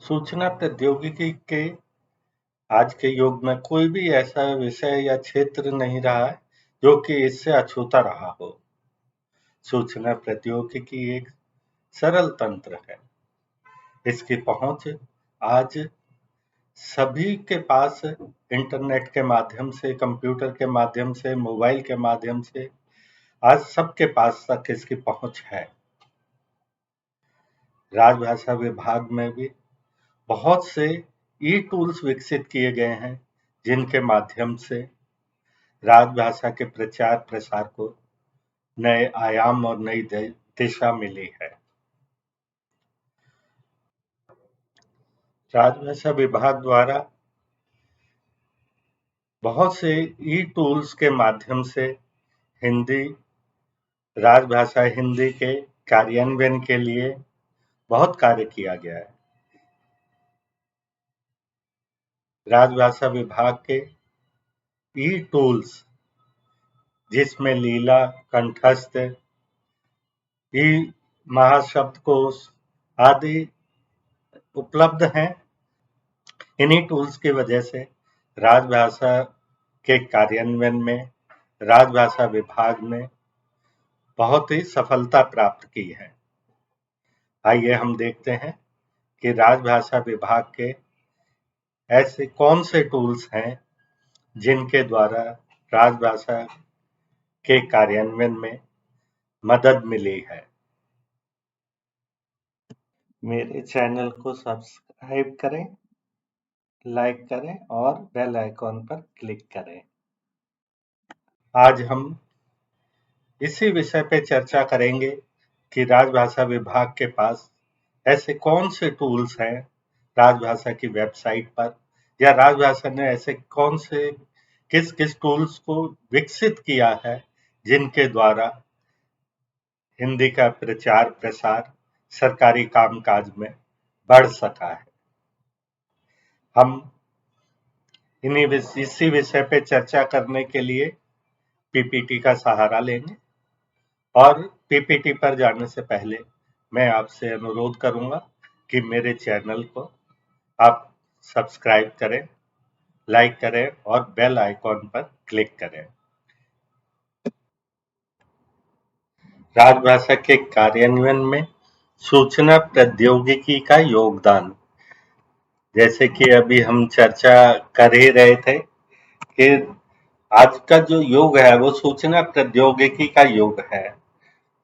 सूचना प्रौद्योगिकी के आज के युग में कोई भी ऐसा विषय या क्षेत्र नहीं रहा है जो कि इससे अछूता रहा हो। सूचना प्रौद्योगिकी एक सरल तंत्र है। इसकी पहुंच आज सभी के पास इंटरनेट के माध्यम से, कंप्यूटर के माध्यम से, मोबाइल के माध्यम से आज सबके पास तक इसकी पहुंच है। राजभाषा विभाग में भी बहुत से ई टूल्स विकसित किए गए हैं जिनके माध्यम से राजभाषा के प्रचार प्रसार को नए आयाम और नई दिशा मिली है। राजभाषा विभाग द्वारा बहुत से ई टूल्स के माध्यम से राजभाषा हिंदी के कार्यान्वयन के लिए बहुत कार्य किया गया है। राजभाषा विभाग के ई टूल्स जिसमें लीला, कंठस्थ, ई महाशब्दकोश आदि उपलब्ध हैं। इन्हीं टूल्स की वजह से राजभाषा के कार्यान्वयन में राजभाषा विभाग ने बहुत ही सफलता प्राप्त की है। आइए हम देखते हैं कि राजभाषा विभाग के ऐसे कौन से टूल्स हैं जिनके द्वारा राजभाषा के कार्यान्वयन में मदद मिली है। मेरे चैनल को सब्सक्राइब करें, लाइक करें और बेल आइकॉन पर क्लिक करें। आज हम इसी विषय पे चर्चा करेंगे कि राजभाषा विभाग के पास ऐसे कौन से टूल्स हैं राजभाषा की वेबसाइट पर, या राजभाषा ने ऐसे कौन से किस टूल्स को विकसित किया है जिनके द्वारा हिंदी का प्रचार प्रसार सरकारी कामकाज में बढ़ सका है। हम इसी विषय पे चर्चा करने के लिए पीपीटी का सहारा लेंगे और पीपीटी पर जाने से पहले मैं आपसे अनुरोध करूंगा कि मेरे चैनल को आप सब्सक्राइब करें, लाइक करें और बेल आइकॉन पर क्लिक करें। राजभाषा के कार्यान्वयन में सूचना प्रौद्योगिकी का योगदान, जैसे कि अभी हम चर्चा कर ही रहे थे कि आज का जो युग है वो सूचना प्रौद्योगिकी का युग है।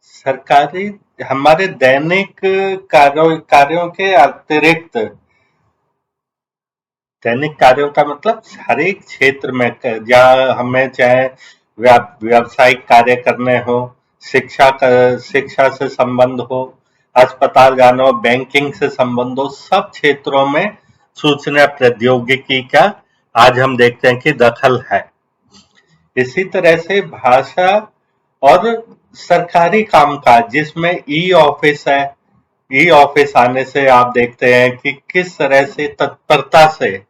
सरकारी हमारे दैनिक कार्यों के अतिरिक्त, दैनिक कार्यों का मतलब हर एक क्षेत्र में, जहाँ हमें चाहे व्यावसायिक कार्य करने हो, शिक्षा से संबंध हो, अस्पताल जाना हो, बैंकिंग से संबंध हो, सब क्षेत्रों में सूचना प्रौद्योगिकी का आज हम देखते हैं कि दखल है। इसी तरह से भाषा और सरकारी कामकाज जिसमें ई ऑफिस है, ई ऑफिस आने से आप देखते हैं कि किस तरह से तत्परता से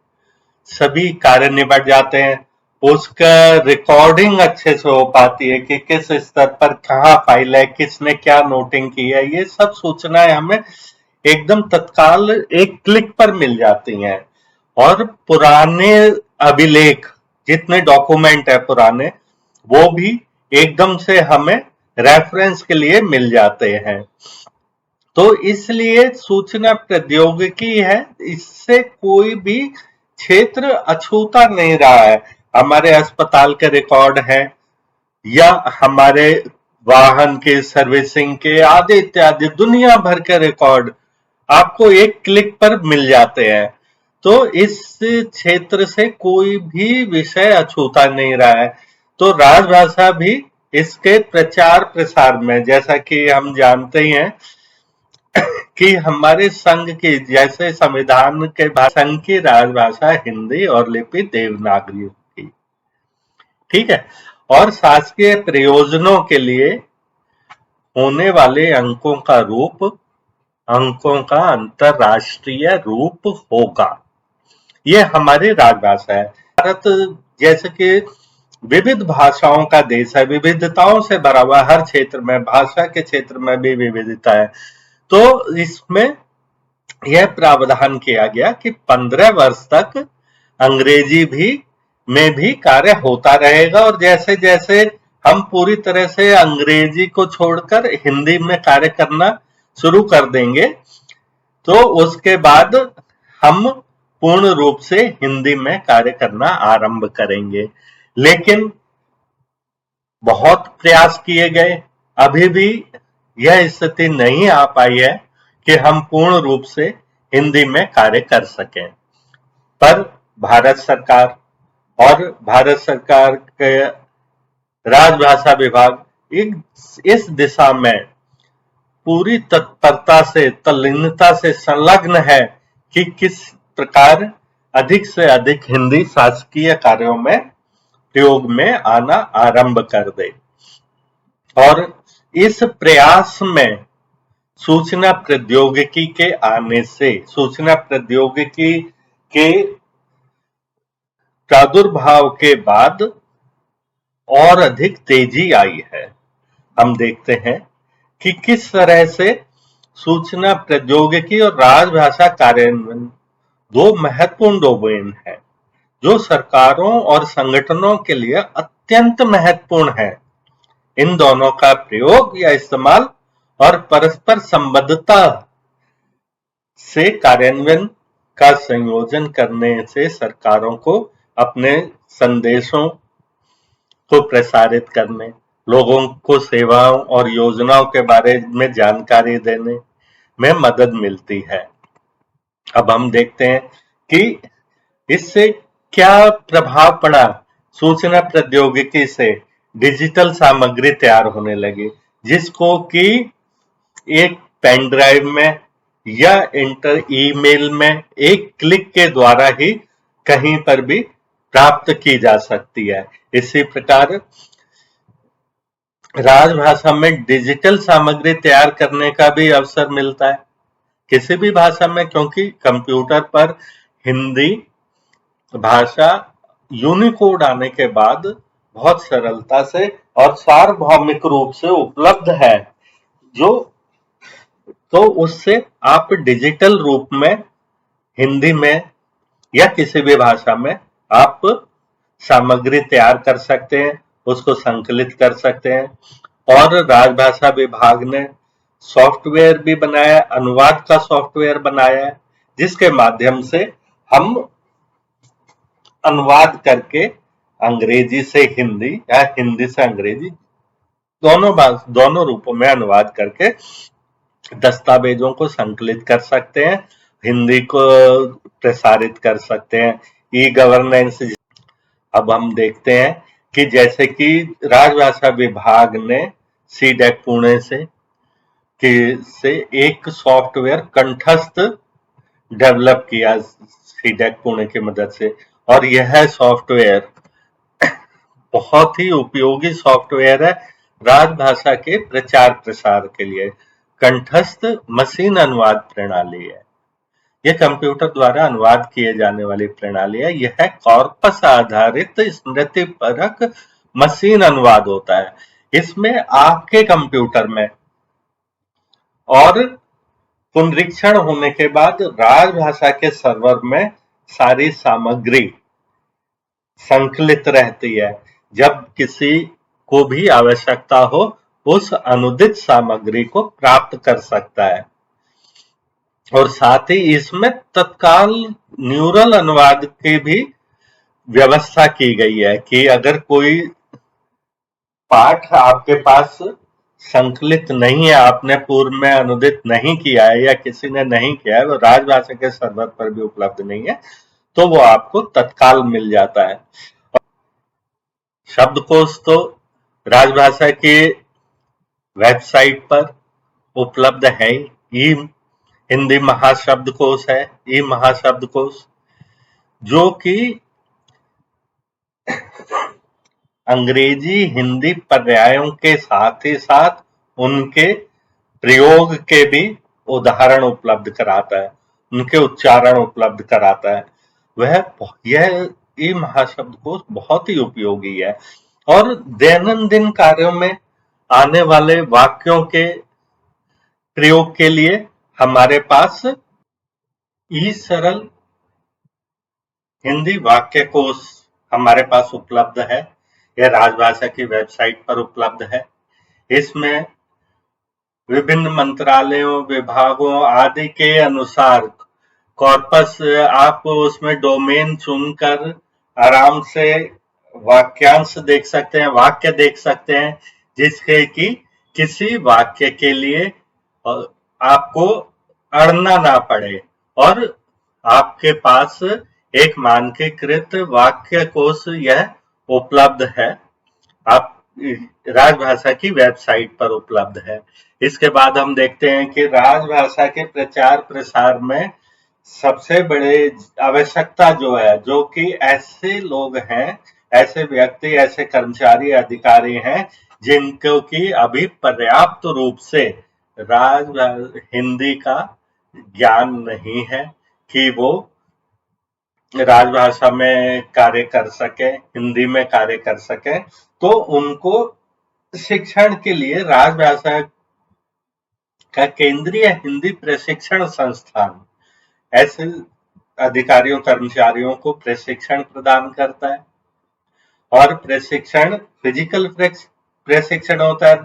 सभी कार्य निबट जाते हैं। उसका रिकॉर्डिंग अच्छे से हो पाती है कि किस स्तर पर कहाँ फाइल है, किसने क्या नोटिंग की है, ये सब सूचनाएं हमें एकदम तत्काल एक क्लिक पर मिल जाती हैं। और पुराने अभिलेख, जितने डॉक्यूमेंट है पुराने, वो भी एकदम से हमें रेफरेंस के लिए मिल जाते हैं। तो इसलिए सूचना प्रौद्योगिकी है, इससे कोई भी क्षेत्र अछूता नहीं रहा है। हमारे अस्पताल के रिकॉर्ड है या हमारे वाहन के सर्विसिंग के आदि इत्यादि दुनिया भर के रिकॉर्ड आपको एक क्लिक पर मिल जाते हैं। तो इस क्षेत्र से कोई भी विषय अछूता नहीं रहा है। तो राजभाषा भी इसके प्रचार प्रसार में, जैसा कि हम जानते ही हैं कि हमारे संघ की, जैसे संविधान के संघ की राजभाषा हिंदी और लिपि देवनागरी की, ठीक है। और शासकीय प्रयोजनों के लिए होने वाले अंकों का अंतरराष्ट्रीय रूप होगा। ये हमारी राजभाषा है। भारत जैसे कि विविध भाषाओं का देश है, विविधताओं से भरा हुआ, हर क्षेत्र में, भाषा के क्षेत्र में भी विविधता है। तो इसमें यह प्रावधान किया गया कि 15 वर्ष तक अंग्रेजी में भी कार्य होता रहेगा, और जैसे जैसे हम पूरी तरह से अंग्रेजी को छोड़कर हिंदी में कार्य करना शुरू कर देंगे, तो उसके बाद हम पूर्ण रूप से हिंदी में कार्य करना आरंभ करेंगे। लेकिन बहुत प्रयास किए गए, अभी भी यह स्थिति नहीं आ पाई है कि हम पूर्ण रूप से हिंदी में कार्य कर सकें। पर भारत सरकार और भारत सरकार के राजभाषा विभाग इस दिशा में पूरी तत्परता से, तल्लीनता से संलग्न है कि किस प्रकार अधिक से अधिक हिंदी शासकीय कार्यों में प्रयोग में आना आरंभ कर दे। और इस प्रयास में सूचना प्रौद्योगिकी के आने से, सूचना प्रौद्योगिकी के प्रादुर्भाव के बाद और अधिक तेजी आई है। हम देखते हैं कि किस तरह से सूचना प्रौद्योगिकी और राजभाषा कार्यान्वयन दो महत्वपूर्ण डोमेन है जो सरकारों और संगठनों के लिए अत्यंत महत्वपूर्ण है। इन दोनों का प्रयोग या इस्तेमाल और परस्पर संबद्धता से कार्यान्वयन का संयोजन करने से सरकारों को अपने संदेशों को प्रसारित करने, लोगों को सेवाओं और योजनाओं के बारे में जानकारी देने में मदद मिलती है। अब हम देखते हैं कि इससे क्या प्रभाव पड़ा। सूचना प्रौद्योगिकी से डिजिटल सामग्री तैयार होने लगी, जिसको कि एक पेन ड्राइव में या ईमेल में एक क्लिक के द्वारा ही कहीं पर भी प्राप्त की जा सकती है। इसी प्रकार राजभाषा में डिजिटल सामग्री तैयार करने का भी अवसर मिलता है किसी भी भाषा में, क्योंकि कंप्यूटर पर हिंदी भाषा यूनिकोड आने के बाद बहुत सरलता से और सार्वभौमिक रूप से उपलब्ध है, तो उससे आप डिजिटल रूप में हिंदी में या किसी भी भाषा में आप सामग्री तैयार कर सकते हैं, उसको संकलित कर सकते हैं। और राजभाषा विभाग ने सॉफ्टवेयर भी बनाया, अनुवाद का सॉफ्टवेयर बनाया है, जिसके माध्यम से हम अनुवाद करके अंग्रेजी से हिंदी या हिंदी से अंग्रेजी दोनों रूपों में अनुवाद करके दस्तावेजों को संकलित कर सकते हैं, हिंदी को प्रसारित कर सकते हैं। E governance. अब हम देखते हैं कि जैसे कि राजभाषा विभाग ने सीडेक पुणे से एक सॉफ्टवेयर कंठस्थ डेवलप किया सीडेक पुणे की मदद से, और यह सॉफ्टवेयर बहुत ही उपयोगी सॉफ्टवेयर है राजभाषा के प्रचार प्रसार के लिए। कंठस्थ मशीन अनुवाद प्रणाली है। यह कंप्यूटर द्वारा अनुवाद किए जाने वाली प्रणाली है। यह कॉर्पस आधारित स्मृतिपरक मशीन अनुवाद होता है। इसमें आपके कंप्यूटर में और पुनरीक्षण होने के बाद राजभाषा के सर्वर में सारी सामग्री संकलित रहती है। जब किसी को भी आवश्यकता हो, उस अनुदित सामग्री को प्राप्त कर सकता है। और साथ ही इसमें तत्काल न्यूरल अनुवाद की भी व्यवस्था की गई है कि अगर कोई पाठ आपके पास संकलित नहीं है, आपने पूर्व में अनुदित नहीं किया है या किसी ने नहीं किया है, वो राजभाषा के सर्वर पर भी उपलब्ध नहीं है, तो वो आपको तत्काल मिल जाता है। शब्दकोश तो राजभाषा की वेबसाइट पर उपलब्ध है ही। हिंदी महाशब्दकोश है, ई महाशब्दकोश, जो कि अंग्रेजी हिंदी पर्यायों के साथ ही साथ उनके प्रयोग के भी उदाहरण उपलब्ध कराता है, उनके उच्चारण उपलब्ध कराता है। यह ई महाशब्दकोश बहुत ही उपयोगी है और दैनंदिन कार्यों में आने वाले वाक्यों के प्रयोग के लिए हमारे पास ई सरल हिंदी वाक्य कोश हमारे पास उपलब्ध है। यह राजभाषा की वेबसाइट पर उपलब्ध है। इसमें विभिन्न मंत्रालयों, विभागों आदि के अनुसार कॉर्पस, आप उसमें डोमेन चुनकर आराम से वाक्यांश देख सकते हैं, वाक्य देख सकते हैं, जिसके कि किसी वाक्य के लिए आपको अड़ना ना पड़े और आपके पास एक मानकीकृत वाक्य कोश यह उपलब्ध है। आप राजभाषा की वेबसाइट पर उपलब्ध है। इसके बाद हम देखते हैं कि राजभाषा के प्रचार प्रसार में सबसे बड़े आवश्यकता जो है, जो कि ऐसे लोग हैं, ऐसे व्यक्ति, ऐसे कर्मचारी, अधिकारी हैं जिनको कि अभी पर्याप्त रूप से हिंदी का ज्ञान नहीं है कि वो राजभाषा में कार्य कर सके, हिंदी में कार्य कर सके। तो उनको शिक्षण के लिए राजभाषा का केंद्रीय हिंदी प्रशिक्षण संस्थान ऐसे अधिकारियों, कर्मचारियों को प्रशिक्षण प्रदान करता है। और प्रशिक्षण फिजिकल प्रशिक्षण होता है।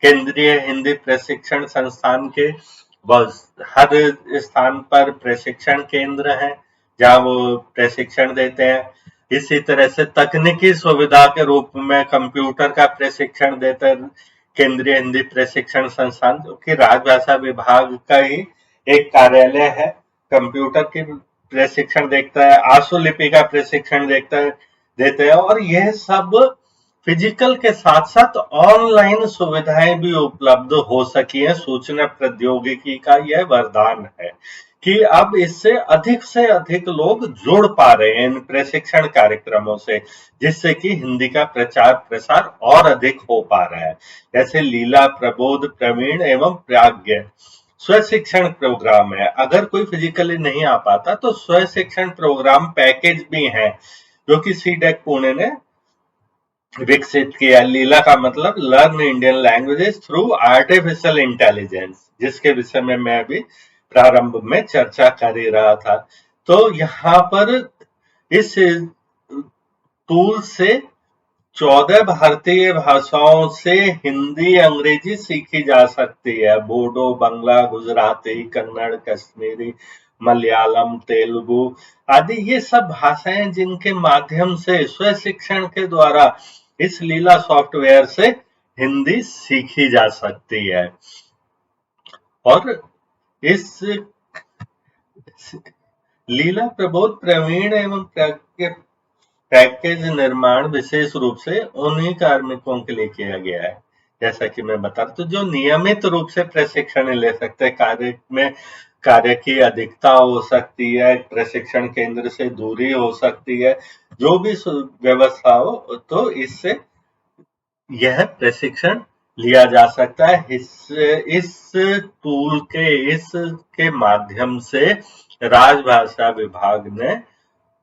केंद्रीय हिंदी प्रशिक्षण संस्थान के हर स्थान पर प्रशिक्षण केंद्र है जहां वो प्रशिक्षण देते हैं। इसी तरह से तकनीकी सुविधा के रूप में कंप्यूटर का प्रशिक्षण देते हैं केंद्रीय हिंदी प्रशिक्षण संस्थान, जो कि राजभाषा विभाग का ही एक कार्यालय है। कंप्यूटर की प्रशिक्षण देखता है, आशुलिपि का प्रशिक्षण देते हैं और यह सब फिजिकल के साथ साथ ऑनलाइन सुविधाएं भी उपलब्ध हो सकी है। सूचना प्रौद्योगिकी का यह वरदान है कि अब इससे से अधिक लोग जुड़ पा रहे हैं इन प्रशिक्षण कार्यक्रमों से, जिससे कि हिंदी का प्रचार प्रसार और अधिक हो पा रहा है। जैसे लीला, प्रबोध, प्रवीण एवं प्राज्ञ स्व शिक्षण प्रोग्राम है। अगर कोई फिजिकली नहीं आ पाता तो स्व शिक्षण प्रोग्राम पैकेज भी है, जो कि सीडेक पुणे ने विकसित किया। लीला का मतलब learn Indian languages through artificial intelligence, जिसके विषय में मैं अभी प्रारंभ में चर्चा कर ही रहा था। तो यहाँ पर इस टूल से 14 भारतीय भाषाओं से हिंदी, अंग्रेजी सीखी जा सकती है। बोडो, बंगला, गुजराती, कन्नड़, कश्मीरी, मलयालम, तेलुगु आदि ये सब भाषाएं जिनके माध्यम से स्व शिक्षण के द्वारा इस लीला सॉफ्टवेयर से हिंदी सीखी जा सकती है। और इस लीला, प्रबोध, प्रवीण एवं पैकेज निर्माण विशेष रूप से उन्हीं कार्मिकों के लिए किया गया है, जैसा कि मैं बता रहा, तो जो नियमित रूप से प्रशिक्षण ले सकते हैं। कार्य की अधिकता हो सकती है, प्रशिक्षण केंद्र से दूरी हो सकती है, जो भी व्यवस्था हो, तो इससे यह प्रशिक्षण लिया जा सकता है। इस टूल के माध्यम से राजभाषा विभाग ने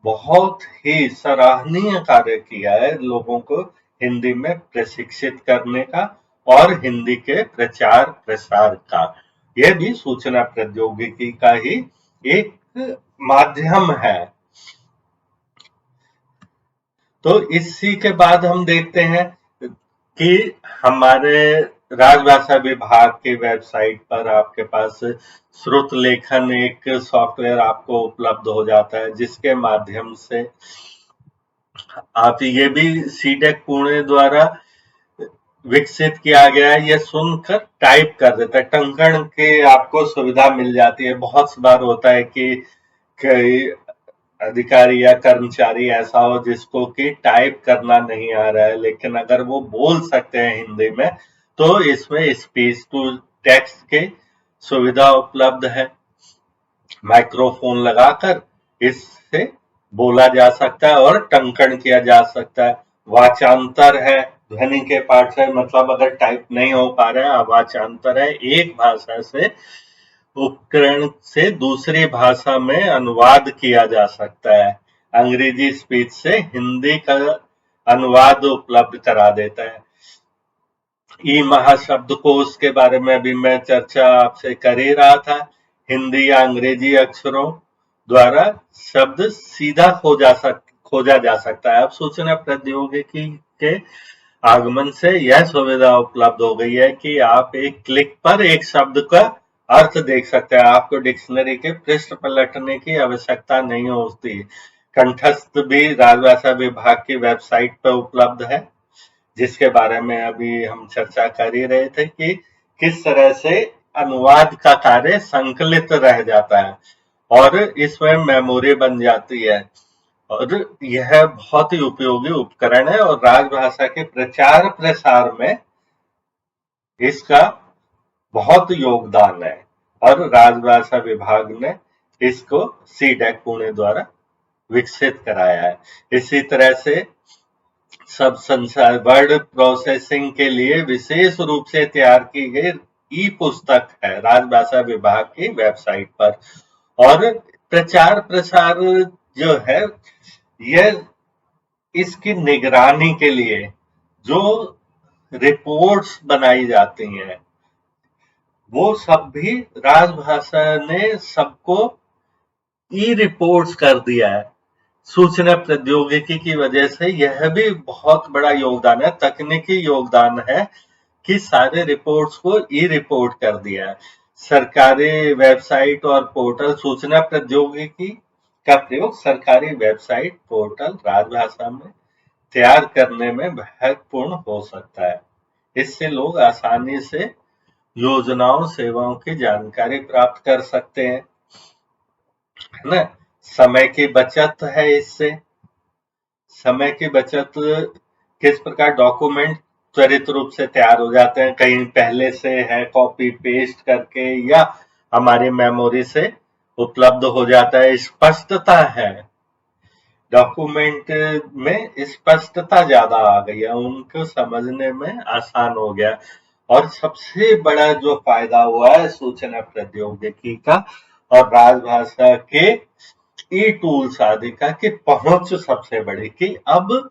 बहुत ही सराहनीय कार्य किया है लोगों को हिंदी में प्रशिक्षित करने का और हिंदी के प्रचार प्रसार का। यह भी सूचना प्रौद्योगिकी का ही एक माध्यम है। तो इसी के बाद हम देखते हैं कि हमारे राजभाषा विभाग की वेबसाइट पर आपके पास श्रुत लेखन एक सॉफ्टवेयर आपको उपलब्ध हो जाता है, जिसके माध्यम से आप ये भी सीडेक पुणे द्वारा विकसित किया गया है। ये सुनकर टाइप कर देता है, टंकण के आपको सुविधा मिल जाती है। बहुत बार होता है कि अधिकारी या कर्मचारी ऐसा हो जिसको कि टाइप करना नहीं आ रहा है, लेकिन अगर वो बोल सकते हैं हिंदी में, तो इसमें स्पीच टू टेक्स्ट की सुविधा उपलब्ध है। माइक्रोफोन लगाकर इससे बोला जा सकता है और टंकण किया जा सकता है। वाचांतर है, ध्वनि के पाठ से, मतलब अगर टाइप नहीं हो पा रहा है, वाचांतर है, एक भाषा से उपकरण से दूसरी भाषा में अनुवाद किया जा सकता है। अंग्रेजी स्पीच से हिंदी का अनुवाद उपलब्ध करा देता है। ई महाशब्दकोश के बारे में भी मैं चर्चा आपसे कर ही रहा था। हिंदी या अंग्रेजी अक्षरों द्वारा शब्द सीधा खोजा जा सकता है। अब सूचना प्रौद्योगिकी के आगमन से यह सुविधा उपलब्ध हो गई है कि आप एक क्लिक पर एक शब्द का अर्थ देख सकते हैं। आपको डिक्शनरी के पृष्ठ पलटने की आवश्यकता नहीं होती। कंठस्थ भी राजभाषा विभाग की वेबसाइट पर उपलब्ध है, जिसके बारे में अभी हम चर्चा कर ही रहे थे कि किस तरह से अनुवाद का कार्य संकलित रह जाता है और इसमें मेमोरी बन जाती है। और यह बहुत ही उपयोगी उपकरण है और राजभाषा के प्रचार प्रसार में इसका बहुत योगदान है और राजभाषा विभाग ने इसको सीडैक पुणे द्वारा विकसित कराया है। इसी तरह से सब संसार वर्ड प्रोसेसिंग के लिए विशेष रूप से तैयार की गई ई पुस्तक है राजभाषा विभाग की वेबसाइट पर। और प्रचार प्रसार जो है, यह इसकी निगरानी के लिए जो रिपोर्ट्स बनाई जाती हैं, वो सब भी राजभाषा ने सबको ई रिपोर्ट्स कर दिया है। सूचना प्रौद्योगिकी की वजह से यह भी बहुत बड़ा योगदान है, तकनीकी योगदान है कि सारे रिपोर्ट्स को ई रिपोर्ट कर दिया है। सरकारी वेबसाइट और पोर्टल सूचना प्रौद्योगिकी का प्रयोग सरकारी वेबसाइट पोर्टल राजभाषा में तैयार करने में महत्वपूर्ण हो सकता है। इससे लोग आसानी से योजनाओं सेवाओं की जानकारी प्राप्त कर सकते हैं, है ना। समय की बचत है इससे। समय की बचत किस प्रकार, डॉक्यूमेंट त्वरित रूप से तैयार हो जाते हैं, कहीं पहले से है कॉपी पेस्ट करके या हमारी मेमोरी से उपलब्ध हो जाता है। स्पष्टता है, डॉक्यूमेंट में स्पष्टता ज्यादा आ गई है, उनको समझने में आसान हो गया। और सबसे बड़ा जो फायदा हुआ है सूचना प्रौद्योगिकी का और राजभाषा के ई टूल्स आदि का कि पहुंच सबसे बड़ी, कि अब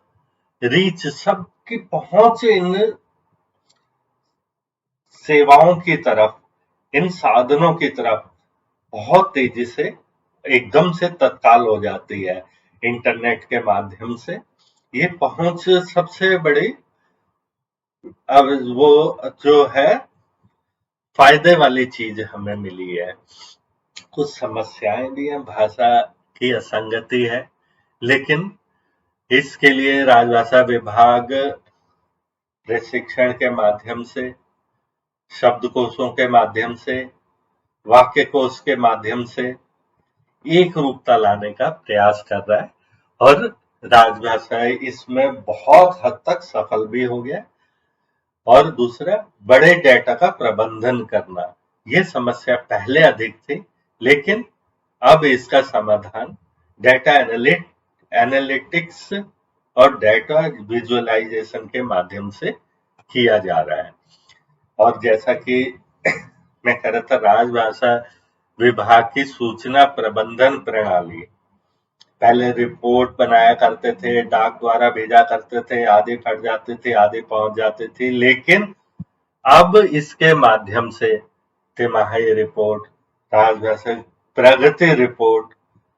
रीच, सबकी पहुंच इन सेवाओं की तरफ, इन साधनों की तरफ बहुत तेजी से एकदम से तत्काल हो जाती है इंटरनेट के माध्यम से। ये पहुंच सबसे बड़ी अब वो जो है फायदे वाली चीज हमें मिली है। कुछ समस्याएं भी हैं, भाषा की असंगति है, लेकिन इसके लिए राजभाषा विभाग प्रशिक्षण के माध्यम से, शब्दकोशों के माध्यम से, वाक्य कोश के माध्यम से एक रूपता लाने का प्रयास कर रहा है और राजभाषा इसमें बहुत हद तक सफल भी हो गया। और दूसरा, बड़े डेटा का प्रबंधन करना। ये समस्या पहले अधिक थी, लेकिन अब इसका समाधान डेटा एनालिटिक्स और डेटा विजुअलाइजेशन के माध्यम से किया जा रहा है। और जैसा कि मैं कह रहा था, राजभाषा विभाग की सूचना प्रबंधन प्रणाली, पहले रिपोर्ट बनाया करते थे, डाक द्वारा भेजा करते थे, आधी फट जाती थी, आधी पहुंच जाती थी, लेकिन अब इसके माध्यम से तिमाही रिपोर्ट, राजभाषा प्रगति रिपोर्ट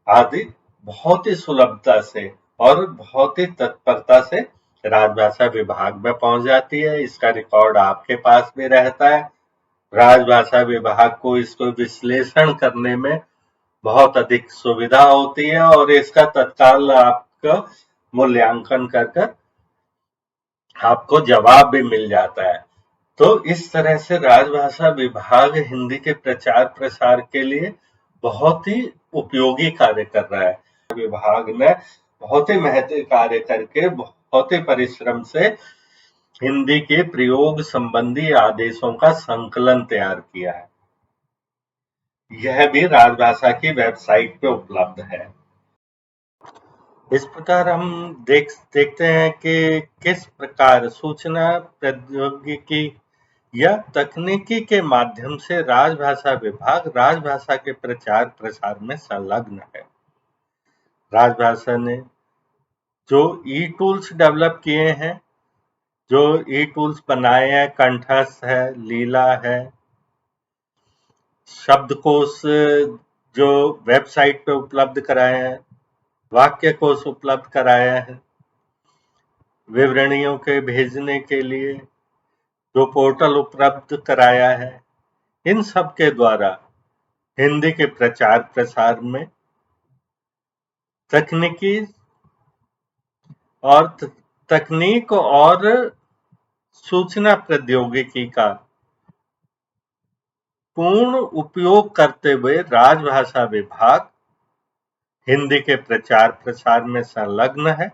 आदि बहुत ही सुलभता से और बहुत ही तत्परता से राजभाषा विभाग में पहुंच जाती है। इसका रिकॉर्ड आपके पास भी रहता है। राजभाषा विभाग को इसको विश्लेषण करने में बहुत अधिक सुविधा होती है और इसका तत्काल आपका मूल्यांकन कर कर आपको जवाब भी मिल जाता है। तो इस तरह से राजभाषा विभाग हिंदी के प्रचार प्रसार के लिए बहुत ही उपयोगी कार्य कर रहा है। विभाग ने बहुत ही महत्वपूर्ण कार्य करके बहुत ही परिश्रम से हिंदी के प्रयोग संबंधी आदेशों का संकलन तैयार किया है। यह भी राजभाषा की वेबसाइट पे उपलब्ध है। इस प्रकार हम देखते हैं कि किस प्रकार सूचना प्रौद्योगिकी या तकनीकी के माध्यम से राजभाषा विभाग राजभाषा के प्रचार प्रसार में संलग्न है। राजभाषा ने जो ई टूल्स डेवलप किए हैं, जो ई टूल्स बनाए हैं, कंठस्थ है, लीला है, शब्दकोश जो वेबसाइट पे उपलब्ध कराए हैं, वाक्य कोश उपलब्ध कराया है, विवरणियों के भेजने के लिए जो पोर्टल उपलब्ध कराया है, इन सब के द्वारा हिंदी के प्रचार प्रसार में तकनीकी और तकनीक और सूचना प्रौद्योगिकी का पूर्ण उपयोग करते हुए राजभाषा विभाग हिंदी के प्रचार प्रसार में संलग्न है